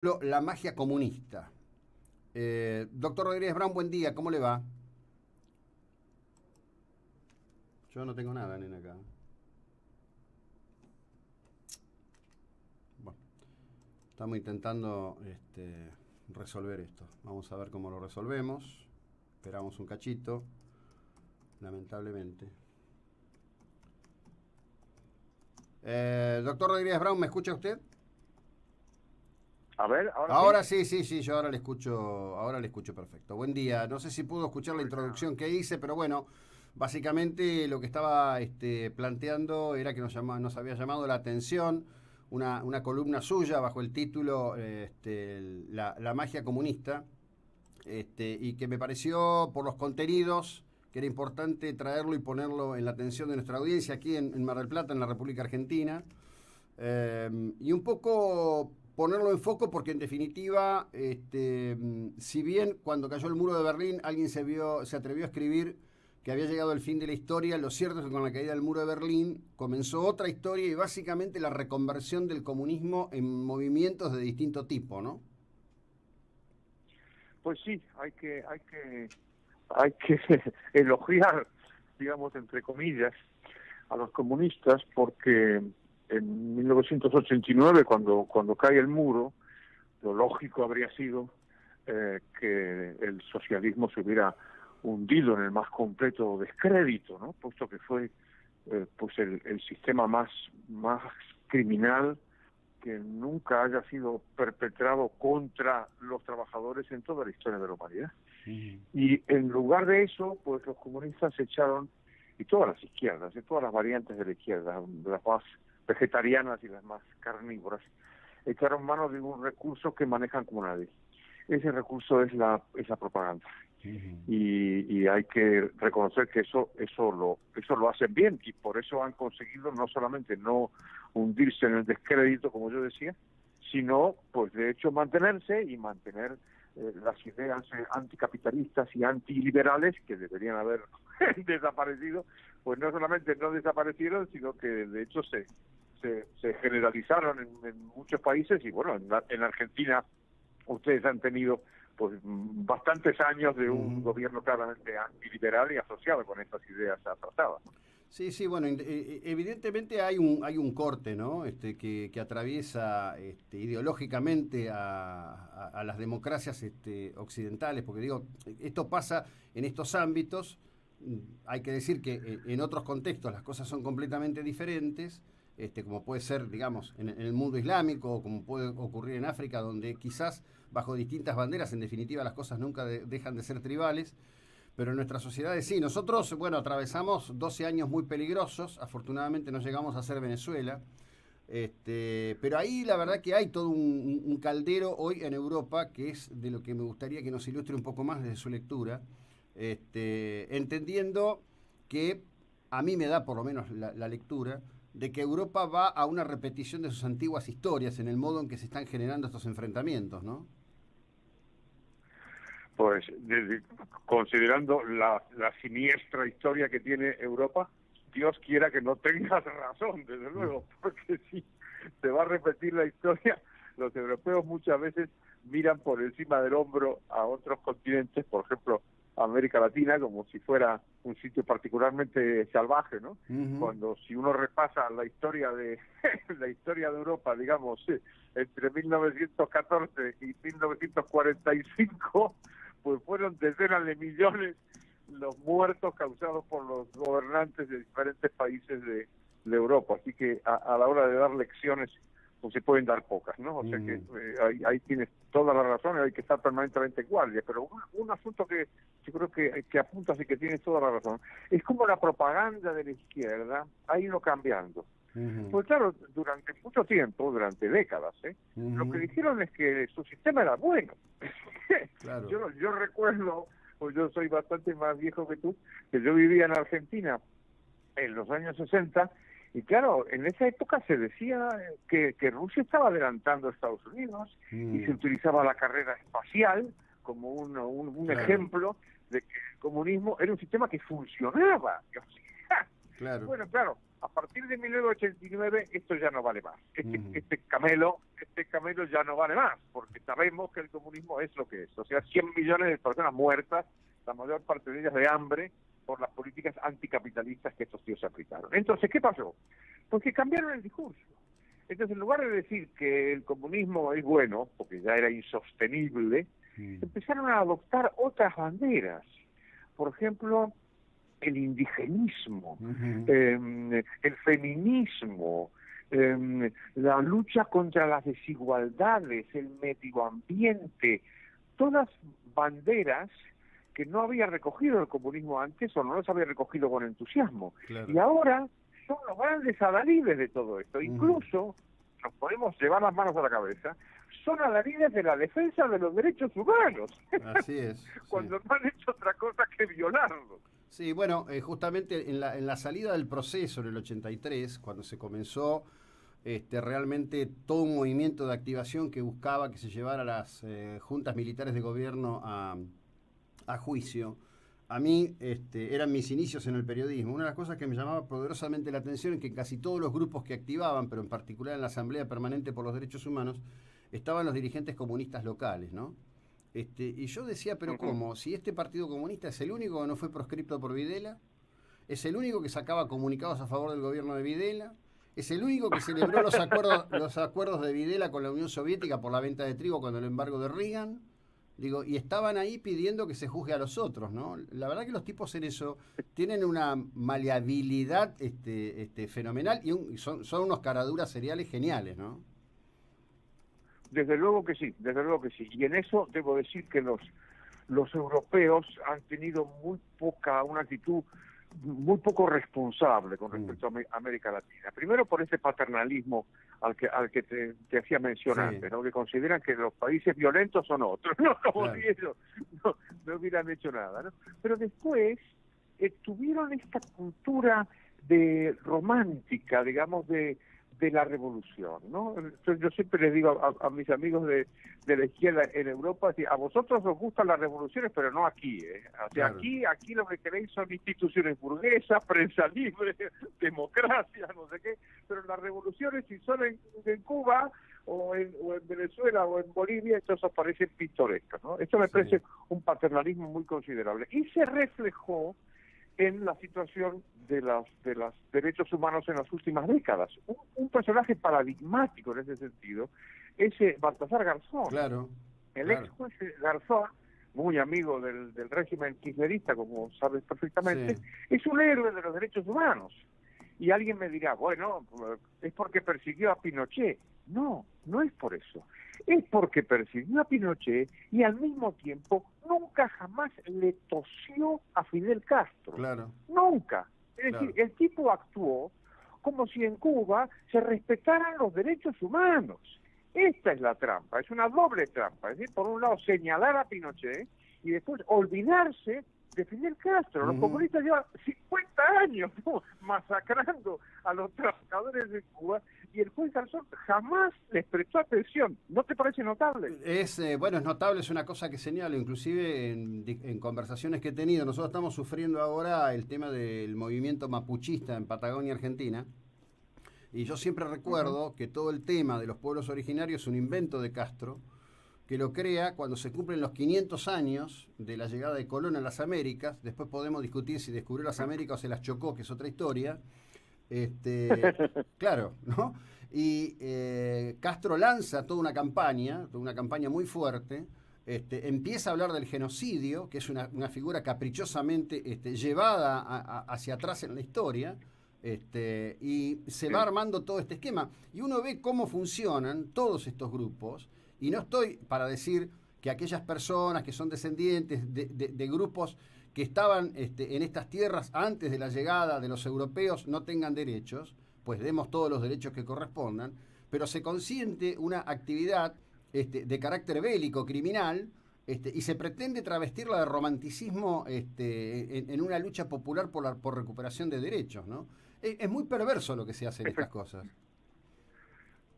La magia comunista. Doctor Rodríguez Brown, buen día, ¿cómo le va? Yo no tengo nada, nena, acá. Bueno, estamos intentando resolver esto. Vamos a ver cómo lo resolvemos. Esperamos un cachito, lamentablemente. Doctor Rodríguez Brown, ¿me escucha usted? A ver, ahora sí. Ahora sí, sí, sí, yo ahora le escucho perfecto. Buen día. No sé si pudo escuchar la Pues nada. introducción que hice, pero bueno, básicamente lo que estaba planteando era que nos había llamado la atención una columna suya bajo el título la magia comunista, y que me pareció por los contenidos que era importante traerlo y ponerlo en la atención de nuestra audiencia aquí en Mar del Plata, en la República Argentina. Y un poco ponerlo en foco porque en definitiva, si bien cuando cayó el muro de Berlín alguien se atrevió a escribir que había llegado el fin de la historia, lo cierto es que con la caída del muro de Berlín comenzó otra historia y básicamente la reconversión del comunismo en movimientos de distinto tipo, ¿no? Pues sí, hay que elogiar, digamos, entre comillas, a los comunistas porque en 1989, cuando cae el muro, lo lógico habría sido que el socialismo se hubiera hundido en el más completo descrédito, ¿no? Puesto que fue pues el sistema más criminal que nunca haya sido perpetrado contra los trabajadores en toda la historia de la humanidad. Y en lugar de eso, pues los comunistas se echaron, y todas las izquierdas, y todas las variantes de la izquierda, las más vegetarianas y las más carnívoras, echaron mano de un recurso que manejan como nadie. Ese recurso es la propaganda. Y hay que reconocer que eso lo hacen bien, y por eso han conseguido no solamente no hundirse en el descrédito, como yo decía, sino pues de hecho mantenerse y mantener las ideas anticapitalistas y antiliberales que deberían haber desaparecido, pues no solamente no desaparecieron, sino que de hecho se generalizaron en muchos países. Y bueno, en Argentina ustedes han tenido pues bastantes años de un gobierno claramente antiliberal y asociado con estas ideas atrasadas, ¿no? Sí, sí, bueno, evidentemente hay un corte, ¿no? Que atraviesa ideológicamente a las democracias occidentales, porque digo, esto pasa en estos ámbitos. Hay que decir que en otros contextos las cosas son completamente diferentes, como puede ser, digamos, en el mundo islámico, o como puede ocurrir en África, donde quizás bajo distintas banderas, en definitiva, las cosas nunca dejan de ser tribales. Pero en nuestras sociedades sí. Nosotros, bueno, atravesamos 12 años muy peligrosos. Afortunadamente no llegamos a ser Venezuela. Pero ahí la verdad que hay todo un caldero hoy en Europa, que es de lo que me gustaría que nos ilustre un poco más desde su lectura. Entendiendo que a mí me da por lo menos la lectura de que Europa va a una repetición de sus antiguas historias en el modo en que se están generando estos enfrentamientos, ¿no? Pues considerando la siniestra historia que tiene Europa, Dios quiera que no tengas razón, desde luego, porque si se va a repetir la historia, los europeos muchas veces miran por encima del hombro a otros continentes, por ejemplo, América Latina, como si fuera un sitio particularmente salvaje, ¿no? Ujú. Cuando si uno repasa la historia de la historia de Europa, digamos, entre 1914 y 1945, pues fueron decenas de millones los muertos causados por los gobernantes de diferentes países de Europa. Así que a la hora de dar lecciones, pues se pueden dar pocas, ¿no? O sea que Ujú. ahí tienes toda la razón, y hay que estar permanentemente en guardia. Pero un asunto que yo creo que apuntas y que tienes toda la razón, es como la propaganda de la izquierda ha ido cambiando. Ujú. Pues claro, durante mucho tiempo, durante décadas, lo que Ujú. dijeron es que su sistema era bueno. Claro. Yo recuerdo, pues yo soy bastante más viejo que tú, que yo vivía en Argentina en los años 60, y claro, en esa época se decía que Rusia estaba adelantando a Estados Unidos, y se Mm. utilizaba la carrera espacial como un Claro, ejemplo de que el comunismo era un sistema que funcionaba. claro. Bueno, claro. a partir de 1989 esto ya no vale más. Este camelo ya no vale más, porque sabemos que el comunismo es lo que es. O sea, 100 millones de personas muertas, la mayor parte de ellas de hambre, por las políticas anticapitalistas que estos tíos aplicaron. Entonces, ¿qué pasó? Pues que cambiaron el discurso. Entonces, en lugar de decir que el comunismo es bueno, porque ya era insostenible, empezaron a adoptar otras banderas. Por ejemplo, el indigenismo, el feminismo, la lucha contra las desigualdades, el medio ambiente, todas banderas que no había recogido el comunismo antes o no las había recogido con entusiasmo. Claro. Y ahora son los grandes adalides de todo esto. Incluso, nos podemos llevar las manos a la cabeza, son adalides de la defensa de los derechos humanos. Así es. Cuando no han hecho otra cosa que violarlos. Sí, bueno, justamente en la salida del proceso en el 83, cuando se comenzó realmente todo un movimiento de activación que buscaba que se llevara a las juntas militares de gobierno a juicio, a mí eran mis inicios en el periodismo. Una de las cosas que me llamaba poderosamente la atención es que casi todos los grupos que activaban, pero en particular en la Asamblea Permanente por los Derechos Humanos, estaban los dirigentes comunistas locales, ¿no? Y yo decía, pero ¿cómo? Si este Partido Comunista es el único que no fue proscripto por Videla, es el único que sacaba comunicados a favor del gobierno de Videla, es el único que celebró los acuerdos de Videla con la Unión Soviética por la venta de trigo cuando el embargo de Reagan, digo, y estaban ahí pidiendo que se juzgue a los otros, ¿no? La verdad que los tipos en eso tienen una maleabilidad fenomenal y son unos caraduras seriales geniales, ¿no? Desde luego que sí, desde luego que sí. Y en eso debo decir que los europeos han tenido una actitud muy poco responsable con respecto a América Latina. Primero por ese paternalismo al que te hacía mención antes, ¿no? Que consideran que los países violentos son otros, no como si ellos no hubieran hecho nada, ¿no? Pero después tuvieron esta cultura de romántica, digamos, de la revolución, ¿no? Yo siempre les digo a mis amigos de la izquierda en Europa, a vosotros os gustan las revoluciones, pero no aquí, ¿eh? O sea, aquí lo que queréis son instituciones burguesas, prensa libre, democracia, no sé qué, pero las revoluciones, si son en Cuba o en Venezuela o en Bolivia, estos os parecen pintorescos, ¿no? Esto me parece un paternalismo muy considerable. Y se reflejó en la situación de los derechos humanos en las últimas décadas. Un personaje paradigmático en ese sentido es Baltasar Garzón. Claro. El ex juez Garzón, muy amigo del régimen kirchnerista, como sabes perfectamente, es un héroe de los derechos humanos. Y alguien me dirá, bueno, es porque persiguió a Pinochet. No, no es por eso. Es porque persiguió a Pinochet y al mismo tiempo nunca jamás le tosió a Fidel Castro. Claro. Nunca. Es decir, el tipo actuó como si en Cuba se respetaran los derechos humanos. Esta es la trampa, es una doble trampa. Es decir, por un lado señalar a Pinochet y después olvidarse de Fidel Castro. Los comunistas llevan 50 años masacrando a los trabajadores de Cuba y el juez Garzón jamás les prestó atención. ¿No te parece notable? Bueno, es notable, es una cosa que señalo, inclusive en conversaciones que he tenido. Nosotros estamos sufriendo ahora el tema del movimiento mapuchista en Patagonia, Argentina. Y yo siempre recuerdo que todo el tema de los pueblos originarios es un invento de Castro, que lo crea cuando se cumplen los 500 años de la llegada de Colón a las Américas. Después podemos discutir si descubrió las Américas o se las chocó, que es otra historia. Claro, ¿no? Y Castro lanza toda una campaña muy fuerte. Empieza a hablar del genocidio, que es una figura caprichosamente llevada hacia atrás en la historia. Y se va armando todo este esquema. Y uno ve cómo funcionan todos estos grupos. Y no estoy para decir que aquellas personas que son descendientes de grupos que estaban en estas tierras antes de la llegada de los europeos no tengan derechos, pues demos todos los derechos que correspondan, pero se consiente una actividad de carácter bélico, criminal, y se pretende travestirla de romanticismo en una lucha popular por recuperación de derechos, ¿no? Es muy perverso lo que se hace en estas cosas.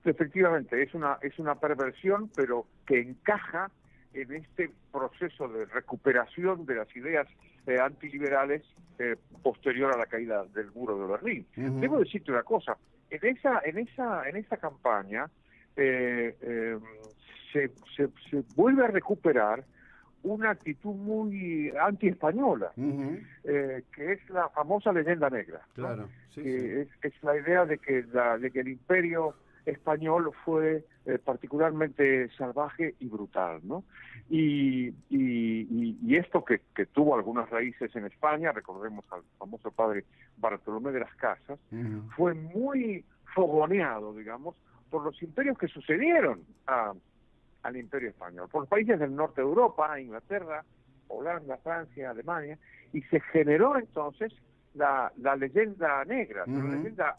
Efectivamente, es una perversión, pero que encaja en este proceso de recuperación de las ideas antiliberales posterior a la caída del muro de Berlín. Debo decirte una cosa, en esa campaña se vuelve a recuperar una actitud muy anti-española, que es la famosa leyenda negra, ¿no? Claro, sí, que es la idea de que el imperio español fue particularmente salvaje y brutal, ¿no? Y esto que tuvo algunas raíces en España, recordemos al famoso padre Bartolomé de las Casas, fue muy fogoneado, digamos, por los imperios que sucedieron al imperio español, por los países del norte de Europa, Inglaterra, Holanda, Francia, Alemania, y se generó entonces la leyenda negra, la leyenda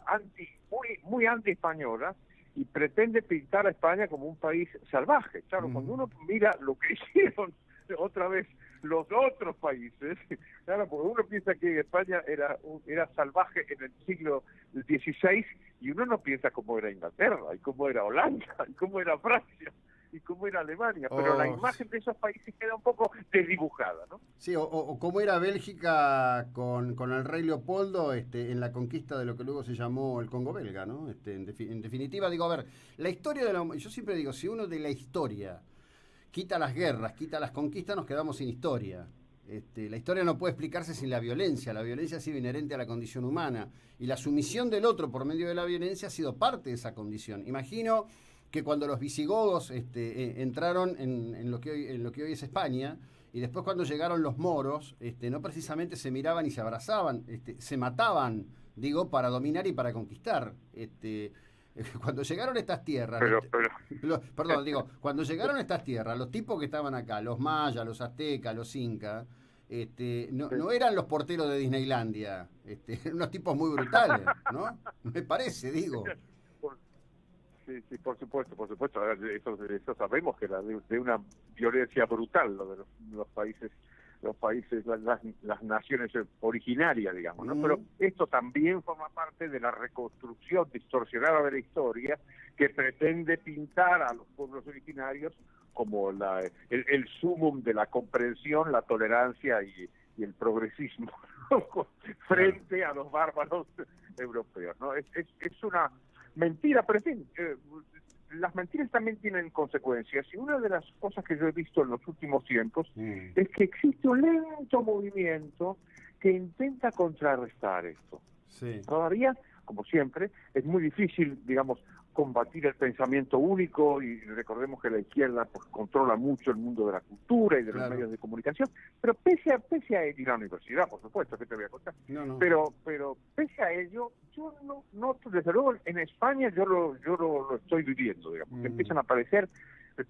muy anti-española, y pretende pintar a España como un país salvaje. Claro, cuando uno mira lo que hicieron otra vez los otros países, claro, porque uno piensa que España era salvaje en el siglo XVI, y uno no piensa cómo era Inglaterra, y cómo era Holanda, y cómo era Francia, y cómo era Alemania, pero la imagen de esos países queda un poco desdibujada, ¿no? Sí, o cómo era Bélgica con el rey Leopoldo en la conquista de lo que luego se llamó el Congo belga, ¿no? En definitiva, digo, a ver, la historia yo siempre digo, si uno de la historia quita las guerras, quita las conquistas, nos quedamos sin historia. La historia no puede explicarse sin la violencia ha sido inherente a la condición humana, y la sumisión del otro por medio de la violencia ha sido parte de esa condición. Imagino que cuando los visigodos entraron en lo que hoy es España, y después cuando llegaron los moros, no precisamente se miraban y se abrazaban, se mataban, digo, para dominar y para conquistar. Cuando llegaron estas tierras, cuando llegaron estas tierras, los tipos que estaban acá, los mayas, los aztecas, los incas, no eran los porteros de Disneylandia, eran unos tipos muy brutales, ¿no? Me parece, digo. Sí, por supuesto. Eso sabemos que era de una violencia brutal lo de los países, las naciones originarias, digamos, ¿no? Pero esto también forma parte de la reconstrucción distorsionada de la historia, que pretende pintar a los pueblos originarios como el sumum de la comprensión, la tolerancia y el progresismo, ¿no? Frente a los bárbaros europeos, ¿no? Es una mentira, pero en fin, las mentiras también tienen consecuencias, y una de las cosas que yo he visto en los últimos tiempos es que existe un lento movimiento que intenta contrarrestar esto. Sí. Todavía, como siempre, es muy difícil, digamos, combatir el pensamiento único, y recordemos que la izquierda pues controla mucho el mundo de la cultura y de los medios de comunicación, pero pese a ello, y la universidad, por supuesto, que te voy a contar, pero pese a ello, yo no, desde luego en España yo lo estoy viviendo, digamos, que empiezan a aparecer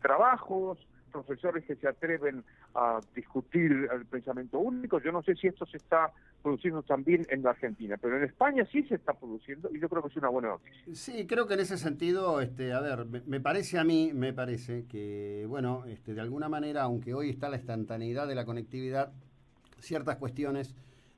trabajos, profesores que se atreven a discutir el pensamiento único. Yo no sé si esto se está produciendo también en la Argentina, pero en España sí se está produciendo, y yo creo que es una buena noticia. Sí, creo que en ese sentido, a ver, me parece que, bueno, de alguna manera, aunque hoy está la instantaneidad de la conectividad, ciertas cuestiones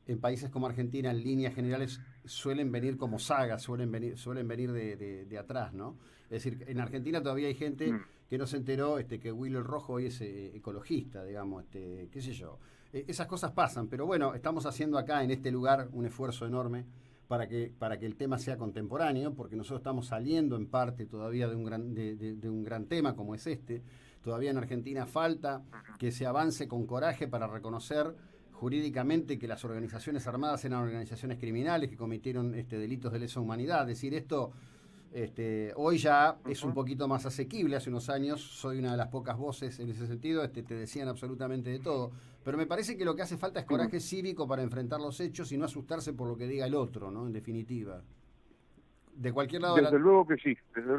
en países como Argentina, en líneas generales, suelen venir como sagas, suelen venir de atrás, ¿no? Es decir, en Argentina todavía hay gente que no se enteró que Willy el Rojo hoy es ecologista, digamos, qué sé yo. Esas cosas pasan, pero bueno, estamos haciendo acá en este lugar un esfuerzo enorme para que el tema sea contemporáneo, porque nosotros estamos saliendo en parte todavía de un gran tema como es este. Todavía en Argentina falta que se avance con coraje para reconocer jurídicamente que las organizaciones armadas eran organizaciones criminales que cometieron delitos de lesa humanidad. Es decir, esto hoy ya es un poquito más asequible. Hace unos años soy una de las pocas voces en ese sentido, te decían absolutamente de todo. Pero me parece que lo que hace falta es coraje cívico para enfrentar los hechos y no asustarse por lo que diga el otro, ¿no? En definitiva. De cualquier lado... Desde luego que sí, desde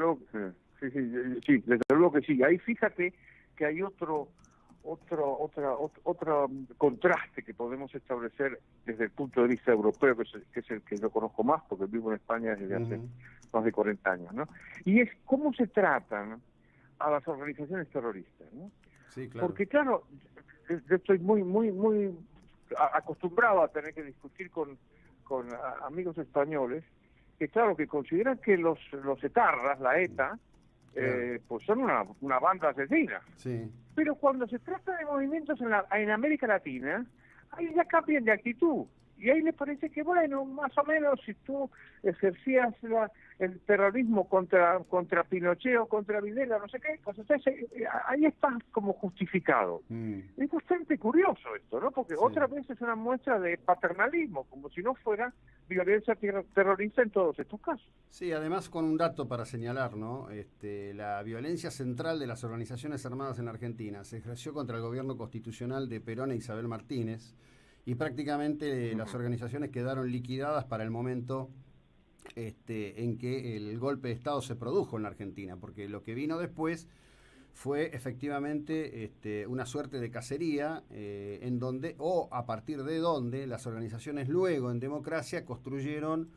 luego que sí. Ahí fíjate que hay otro contraste que podemos establecer desde el punto de vista europeo, que es el que yo conozco más, porque vivo en España desde hace más de 40 años, ¿no? Y es cómo se tratan a las organizaciones terroristas, ¿no? Sí, claro. Porque claro, yo estoy muy acostumbrado a tener que discutir con amigos españoles que claro, que consideran que los etarras, la ETA, pues son una banda asesina. Sí. Pero cuando se trata de movimientos en América Latina, ahí ya cambian de actitud. Y ahí les parece que, bueno, más o menos si tú ejercías el terrorismo contra Pinochet o contra Videla, no sé qué, pues entonces ahí está como justificado. Es bastante curioso esto, ¿no? Porque otra vez es una muestra de paternalismo, como si no fuera violencia terrorista en todos estos casos. Sí, además con un dato para señalar, ¿no? La violencia central de las organizaciones armadas en Argentina se ejerció contra el gobierno constitucional de Perón e Isabel Martínez, y prácticamente las organizaciones quedaron liquidadas para el momento en que el golpe de Estado se produjo en la Argentina, porque lo que vino después fue efectivamente una suerte de cacería en donde, o a partir de donde, las organizaciones luego en democracia construyeron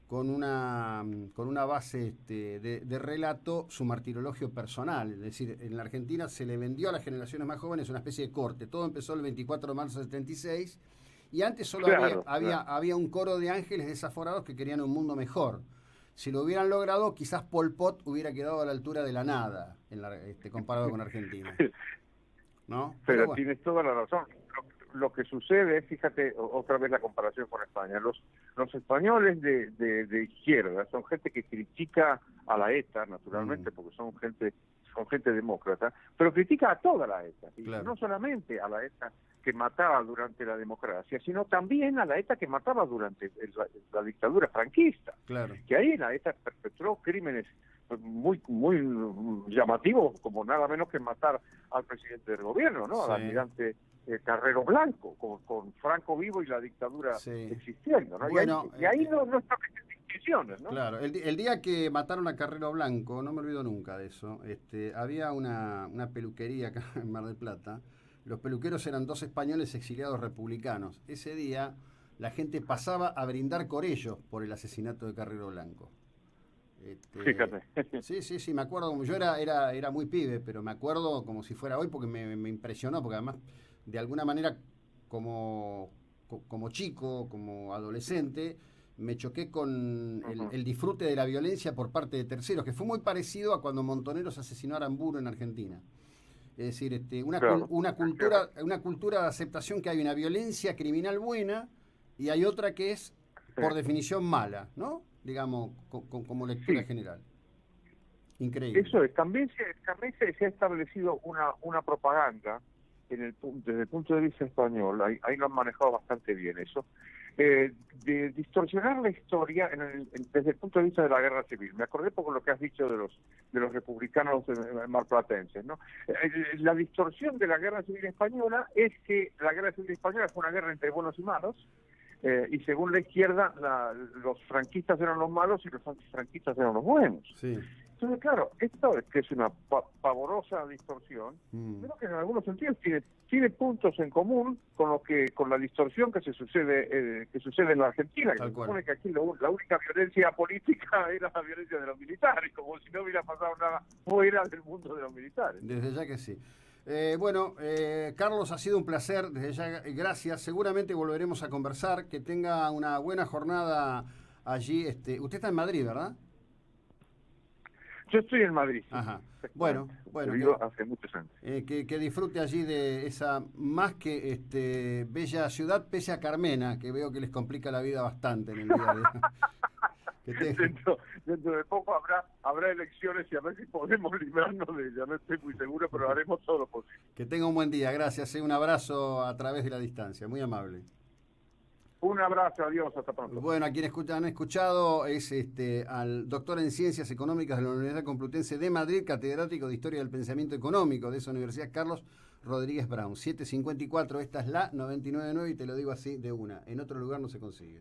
con una base de relato su martirologio personal. Es decir, en la Argentina se le vendió a las generaciones más jóvenes una especie de corte. Todo empezó el 24 de marzo del 76 y antes solo había un coro de ángeles desaforados que querían un mundo mejor. Si lo hubieran logrado, quizás Pol Pot hubiera quedado a la altura de la nada, comparado con Argentina. ¿No? Pero bueno, tienes toda la razón. Lo que sucede, fíjate, otra vez la comparación con España. Los españoles de izquierda son gente que critica a la ETA, naturalmente, porque son gente demócrata, pero critica a toda la ETA. Claro. No solamente a la ETA que mataba durante la democracia, sino también a la ETA que mataba durante la dictadura franquista. Claro. Que ahí la ETA perpetró crímenes muy llamativos, como nada menos que matar al presidente del gobierno, ¿no? Sí. Al almirante Carrero Blanco, con Franco vivo y la dictadura existiendo, ¿no? Bueno, y ahí no establecen distinciones, ¿no? Claro, el día que mataron a Carrero Blanco, no me olvido nunca de eso, había una peluquería acá en Mar del Plata. Los peluqueros eran 2 españoles exiliados republicanos. Ese día la gente pasaba a brindar corellos por el asesinato de Carrero Blanco. Fíjate. Sí, me acuerdo, yo era muy pibe, pero me acuerdo como si fuera hoy porque me impresionó, porque además, de alguna manera, como chico, como adolescente, me choqué con el disfrute de la violencia por parte de terceros, que fue muy parecido a cuando Montoneros asesinó a Aramburu en Argentina. Es decir, una cultura de aceptación, que hay una violencia criminal buena y hay otra que es, por definición, mala, ¿no? Digamos, como lectura general. Increíble. Eso es. También se ha establecido una propaganda desde el punto de vista español, ahí lo han manejado bastante bien eso, de distorsionar la historia desde el punto de vista de la guerra civil. Me acordé por lo que has dicho de los republicanos marplatenses, ¿no? La distorsión de la guerra civil española es que la guerra civil española fue una guerra entre buenos y malos, y según la izquierda, los franquistas eran los malos y los antifranquistas eran los buenos. Sí. Entonces, claro, esto es que es una pavorosa distorsión, pero que en algunos sentidos tiene puntos en común con la distorsión que sucede en la Argentina, que se supone que aquí la única violencia política era la violencia de los militares, como si no hubiera pasado nada fuera del mundo de los militares. Desde ya que sí. Carlos, ha sido un placer, desde ya gracias, seguramente volveremos a conversar, que tenga una buena jornada allí. Usted está en Madrid, ¿verdad? Yo estoy en Madrid. Sí. Ajá. Bueno. Vivo hace muchos años. Que disfrute allí de esa más que bella ciudad, pese a Carmena, que veo que les complica la vida bastante en el día de dentro de poco habrá elecciones y a ver si podemos librarnos de ella. No estoy muy seguro, pero haremos todo lo posible. Que tenga un buen día. Gracias. Un abrazo a través de la distancia. Muy amable. Un abrazo, adiós, hasta pronto. Bueno, a quienes han escuchado es al doctor en Ciencias Económicas de la Universidad Complutense de Madrid, catedrático de Historia del Pensamiento Económico de esa universidad, Carlos Rodríguez Brown. 7:54, esta es la 99.9 y te lo digo así de una. En otro lugar no se consigue.